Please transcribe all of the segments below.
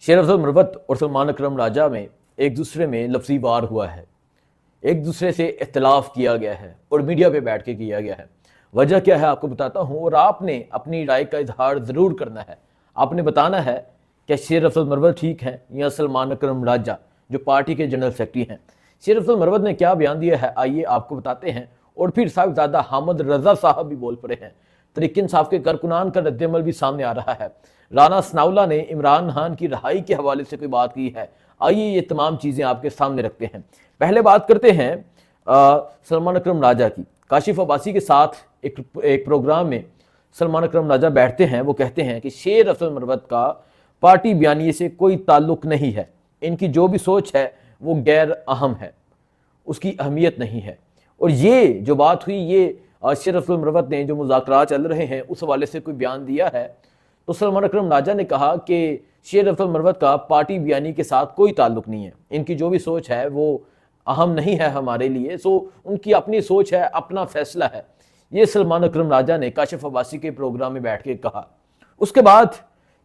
शेर अफजल मरवत और सलमान अकरम राजा में एक दूसरे में लफ्ज़ी वार हुआ है, एक दूसरे से इख्तलाफ किया गया है और मीडिया पे बैठ के किया गया है। वजह क्या है आपको बताता हूँ, और आपने अपनी राय का इजहार ज़रूर करना है। आपने बताना है कि शेर अफजल मरवत ठीक है या सलमान अकरम राजा जो पार्टी के जनरल सेक्रेटरी हैं। शेर अफजल मरवत ने क्या बयान दिया है, आइए आपको बताते हैं। और फिर साहिबजादा हामिद रजा साहब भी बोल पड़े हैं। तरीक इंसाफ के कारकुनान का रद्दअमल भी सामने आ रहा है। राना सनाउल्लाह ने इमरान खान की रहाई के हवाले से कोई बात की है। आइए ये तमाम चीज़ें आपके सामने रखते हैं। पहले बात करते हैं सलमान अकरम राजा की। काशिफ अब्बासी के साथ एक प्रोग्राम में सलमान अकरम राजा बैठते हैं। वो कहते हैं कि शेर अफजल मरवत का पार्टी बयानिए से कोई ताल्लुक नहीं है, इनकी जो भी सोच है वो गैर अहम है, उसकी अहमियत नहीं है। और ये जो बात हुई, ये शेर अफजल मरवत ने जो मुज़ाकरात चल रहे हैं उस हवाले से कोई बयान दिया है, तो सलमान अकरम राजा ने कहा कि शेर अफजल मरवत का पार्टी बयानी के साथ कोई ताल्लुक नहीं है, इनकी जो भी सोच है वो अहम नहीं है हमारे लिए, सो उनकी अपनी सोच है, अपना फैसला है। ये सलमान अकरम राजा ने काशिफ अब्बासी के प्रोग्राम में बैठ के कहा। उसके बाद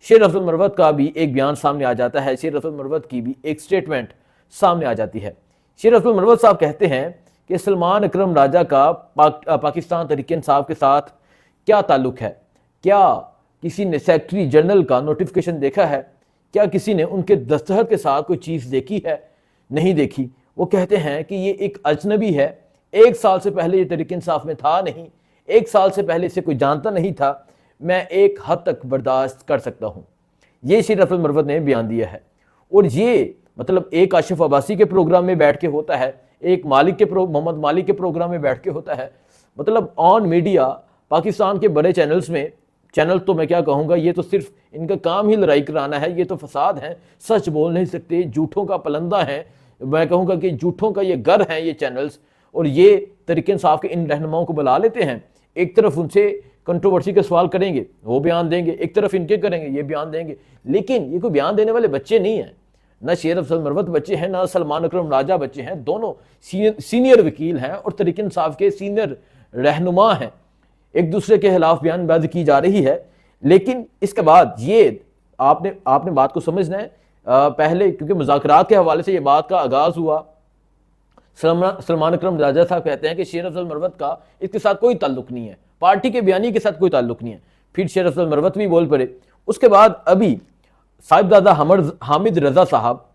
शेर अफजल मरवत का भी एक बयान सामने आ जाता है, शेर अफजल मरवत की भी एक स्टेटमेंट सामने आ जाती है। शेर अफजल मरवत साहब कहते हैं कि सलमान अकरम राजा का पाकिस्तान तहरीक इंसाफ के साथ क्या ताल्लुक है, क्या किसी ने सेक्रेटरी जनरल का नोटिफिकेशन देखा है, क्या किसी ने उनके दस्तखत के साथ कोई चीज़ देखी है, नहीं देखी। वो कहते हैं कि ये एक अजनबी है, 1 साल से पहले ये तहरीक इंसाफ में था नहीं, 1 साल से पहले इसे कोई जानता नहीं था, मैं एक हद तक बर्दाश्त कर सकता हूँ। ये शेर अफजल मरवत ने बयान दिया है। और ये मतलब एक काशिफ अब्बासी के प्रोग्राम में बैठ के होता है, एक मोहम्मद मालिक के प्रोग्राम में बैठ के होता है। मतलब ऑन मीडिया पाकिस्तान के बड़े चैनल्स में, चैनल तो मैं क्या कहूँगा, ये तो सिर्फ इनका काम ही लड़ाई कराना है, ये तो फसाद है, सच बोल नहीं सकते, झूठों का पलंदा है, मैं कहूँगा कि झूठों का ये घर है ये चैनल्स। और ये तहरीक इंसाफ के इन रहनुमाओं को बुला लेते हैं, एक तरफ उनसे कंट्रोवर्सी के सवाल करेंगे, वो बयान देंगे, एक तरफ इनके करेंगे, ये बयान देंगे। लेकिन ये कोई बयान देने वाले बच्चे नहीं हैं, ना शेर अफजल मरवत बच्चे हैं, ना सलमान अकरम राजा बच्चे हैं, दोनों सीनियर वकील हैं और तहरीक इंसाफ के सीनियर रहनुमा हैं। एक दूसरे के खिलाफ बयानबाजी की जा रही है। लेकिन इसके बाद ये आपने बात को समझना है। पहले क्योंकि मुज़ाकरात के हवाले से ये बात का आगाज़ हुआ, सलमान अकरम राजा साहब कहते हैं कि शेर अफजल मरवत का इसके साथ कोई ताल्लुक नहीं है, पार्टी के बयानी के साथ कोई ताल्लुक नहीं है। फिर शेर अफजल मरवत भी बोल पड़े। उसके बाद अभी साहिबजादा हामिद रजा साहब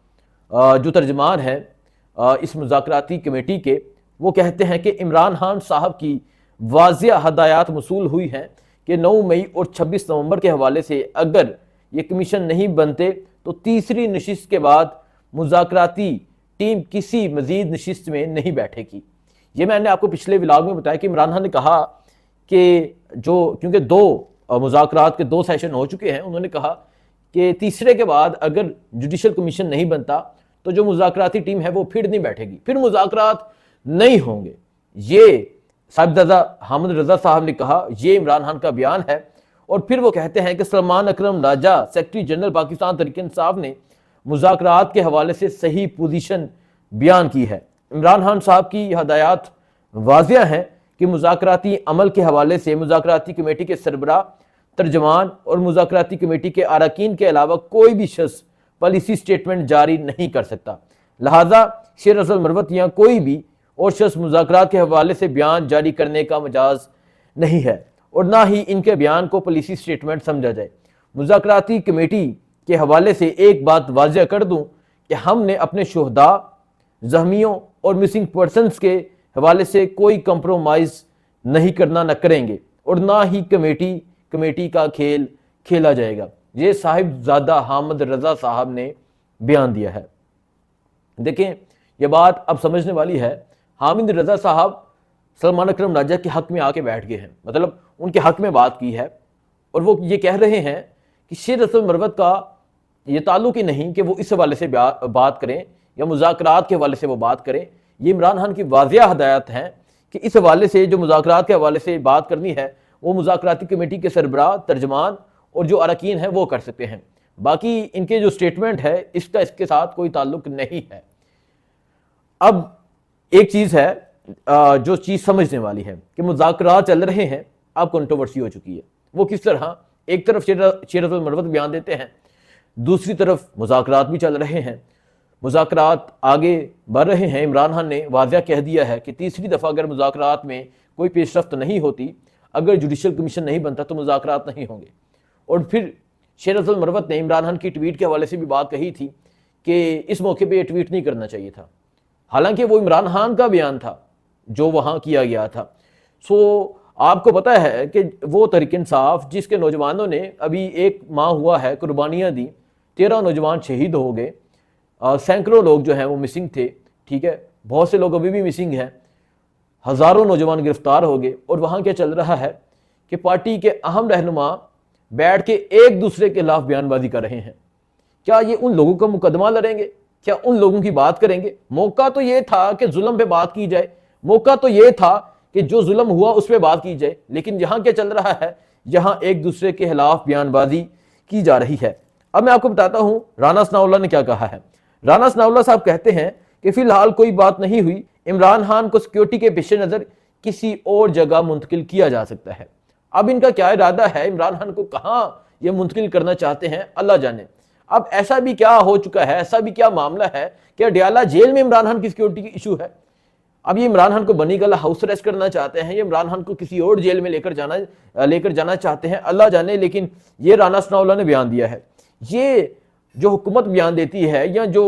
जो तर्जमान हैं इस मुज़ाकराती कमेटी के, वो कहते हैं कि इमरान खान साहब की वाज़िया हदायत मसूल हुई हैं कि 9 मई और 26 नवंबर के हवाले से अगर ये कमीशन नहीं बनते तो तीसरी नशिस्त के बाद मुज़ाकराती टीम किसी मज़ीद नशिस्त में नहीं बैठेगी। ये मैंने आपको पिछले व्लॉग में बताया कि इमरान खान ने कहा कि क्योंकि 2 मुज़ाकरात के 2 सेशन हो चुके हैं, उन्होंने कहा कि तीसरे के बाद अगर जुडिशल कमीशन नहीं बनता तो जो मुज़ाकराती टीम है वो फिर नहीं बैठेगी, फिर मुज़ाकरात नहीं होंगे। ये साहिबजादा हामिद रजा साहब ने कहा, ये इमरान खान का बयान है। और फिर वो कहते हैं कि सलमान अकरम राजा सेक्रेटरी जनरल पाकिस्तान तहरीक इंसाफ ने मुज़ाकरात के हवाले से सही पोजीशन बयान की है। इमरान खान साहब की हदायत वाज़िया हैं कि मुज़ाकराती अमल के हवाले से मुज़ाकराती कमेटी के सरबराह, तर्जमान और मुज़ाकराती कमेटी के अरकान के अलावा कोई भी शख्स पॉलिसी स्टेटमेंट जारी नहीं कर सकता। लिहाजा शेर अफजल मरवत या कोई भी और शख्स मुज़ाकरात के हवाले से बयान जारी करने का मजाज नहीं है और ना ही इनके बयान को पॉलिसी स्टेटमेंट समझा जाए। मुज़ाकराती कमेटी के हवाले से एक बात वाज़िया कर दूं कि हमने अपने शुहदा, ज़ख्मियों और मिसिंग पर्सनस के हवाले से कोई कंप्रोमाइज़ नहीं करना, न करेंगे और ना ही कमेटी का खेल खेला जाएगा। ये साहिबजादा हामिद रजा साहब ने बयान दिया है। देखें, ये बात अब समझने वाली है। हामिद रजा साहब सलमान अकरम राजा के हक़ में आके बैठ गए हैं, मतलब उनके हक़ में बात की है। और वो ये कह रहे हैं कि शेर अफजल मरवत का ये ताल्लुक ही नहीं कि वो इस हवाले से बात करें या मुज़ाकरात के हवाले से वो बात करें। ये इमरान खान की वाज़िया हदायत हैं कि इस हवाले से जो मुज़ाकरात के हवाले से बात करनी है वो मुज़ाकराती कमेटी के सरबराह, तर्जमान और जो अरकान हैं वो कर सकते हैं। बाकी इनके जो स्टेटमेंट है इसके साथ कोई ताल्लुक नहीं है। अब एक चीज़ है जो चीज़ समझने वाली है कि मुज़ाकरात चल रहे हैं, अब कंट्रोवर्सी हो चुकी है। वो किस तरह, एक तरफ शेर अफजल मरवत बयान देते हैं, دوسری طرف مذاکرات بھی چل رہے ہیں، مذاکرات آگے بڑھ رہے ہیں۔ عمران خان نے واضح کہہ دیا ہے کہ تیسری دفعہ اگر مذاکرات میں کوئی پیش رفت نہیں ہوتی، اگر جوڈیشل کمیشن نہیں بنتا تو مذاکرات نہیں ہوں گے۔ اور پھر شیر افضل مروت نے عمران خان کی ٹویٹ کے حوالے سے بھی بات کہی تھی کہ اس موقع پہ یہ ٹویٹ نہیں کرنا چاہیے تھا، حالانکہ وہ عمران خان کا بیان تھا جو وہاں کیا گیا تھا۔ آپ کو پتہ ہے کہ وہ تحریک انصاف جس کے نوجوانوں نے ابھی 1 ماہ ہوا ہے قربانیاں دی، 13 نوجوان شہید ہو گئے، سینکڑوں لوگ جو ہیں وہ مسنگ تھے، ٹھیک ہے، بہت سے لوگ ابھی بھی مسنگ ہیں، ہزاروں نوجوان گرفتار ہو گئے، اور وہاں کیا چل رہا ہے کہ پارٹی کے اہم رہنما بیٹھ کے ایک دوسرے کے خلاف بیان بازی کر رہے ہیں۔ کیا یہ ان لوگوں کا مقدمہ لڑیں گے؟ کیا ان لوگوں کی بات کریں گے؟ موقع تو یہ تھا کہ ظلم پہ بات کی جائے، موقع تو یہ تھا کہ جو ظلم ہوا اس پہ بات کی جائے، لیکن یہاں کیا چل رہا ہے؟ یہاں ایک دوسرے کے خلاف بیان بازی کی جا رہی ہے۔ اب میں آپ کو بتاتا ہوں رانا ثناءاللہ نے کیا کہا ہے۔ رانا ثناءاللہ صاحب کہتے ہیں کہ فی الحال کوئی بات نہیں ہوئی، عمران خان کو سیکیورٹی کے پیش نظر کسی اور جگہ منتقل کیا جا سکتا ہے۔ اب ان کا کیا ارادہ ہے، عمران خان کو کہاں یہ منتقل کرنا چاہتے ہیں اللہ جانے۔ اب ایسا بھی کیا ہو چکا ہے، ایسا بھی کیا معاملہ ہے کہ اڈیالہ جیل میں عمران خان کی سیکیورٹی کی ایشو ہے؟ اب یہ عمران خان کو بنی گلہ ہاؤس اریسٹ کرنا چاہتے ہیں، یہ عمران خان کو کسی اور جیل میں لے کر جانا چاہتے ہیں اللہ جانے۔ لیکن یہ رانا ثناءاللہ نے بیان دیا ہے۔ یہ جو حکومت بیان دیتی ہے یا جو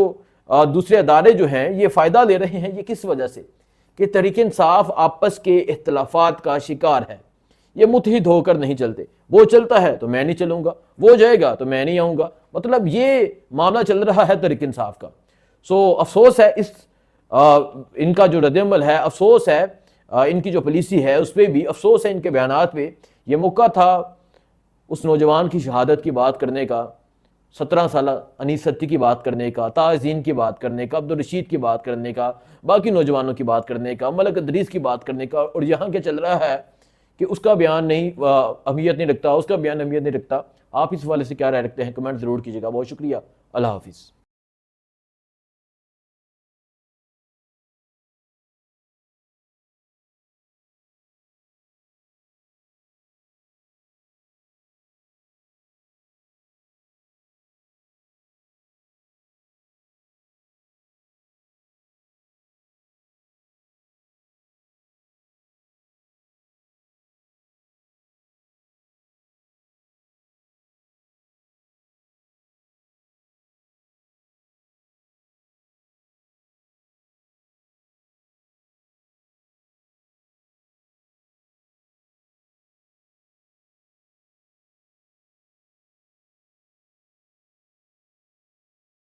دوسرے ادارے جو ہیں یہ فائدہ لے رہے ہیں، یہ کس وجہ سے؟ کہ تحریک انصاف آپس کے اختلافات کا شکار ہے، یہ متحد ہو کر نہیں چلتے، وہ چلتا ہے تو میں نہیں چلوں گا، وہ جائے گا تو میں نہیں آؤں گا، مطلب یہ معاملہ چل رہا ہے تحریک انصاف کا۔ افسوس ہے ان کا جو رد عمل ہے، افسوس ہے ان کی جو پالیسی ہے اس پہ بھی، افسوس ہے ان کے بیانات پہ۔ یہ موقع تھا اس نوجوان کی شہادت کی بات کرنے کا، 17 سالہ انیس ستی کی بات کرنے کا، تاجدین کی بات کرنے کا، عبدالرشید کی بات کرنے کا، باقی نوجوانوں کی بات کرنے کا، ملک ادریس کی بات کرنے کا، اور یہاں کیا چل رہا ہے کہ اس کا بیان اہمیت نہیں رکھتا، اس کا بیان اہمیت نہیں رکھتا۔ آپ اس حوالے سے کیا رائے رکھتے ہیں؟ کمنٹ ضرور کیجیے گا۔ بہت شکریہ، اللہ حافظ۔